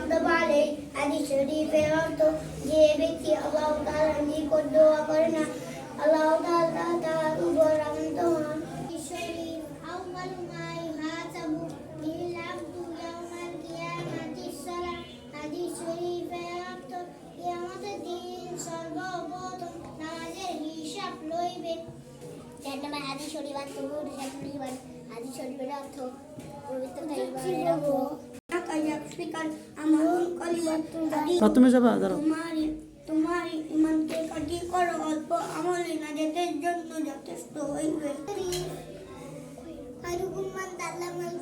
মাগদুবি আলাইহিম হাদিস শরীফের অর্থ যে ব্যক্তি আল্লাহ তাআলার নিকট দোয়া করে না আল্লাহ তাআলা তার উপর রাগান্বিত হন। শরীফ আউয়ালু মা ইউহাসাবু বিল আবদু ইয়াউমাল কিয়ামাতিস সালাহ হাদিস শরীফের অর্থ কিয়ামতের দিন সর্বপ্রথম নামাজের হিসাব লইবে। 4 নম্বর হাদিস শরীফ আত-তাওহীদ হাদিস শরীফের অর্থ পবিত্রতা ইবাদতের অর্থ প্রথমে যাবা ধরো তোমার ঈমানকে কাটি করো অল্প আমলে নাজাতের জন্য যথেষ্ট হইবে। খায়রুকুম মান তাআল্লামাল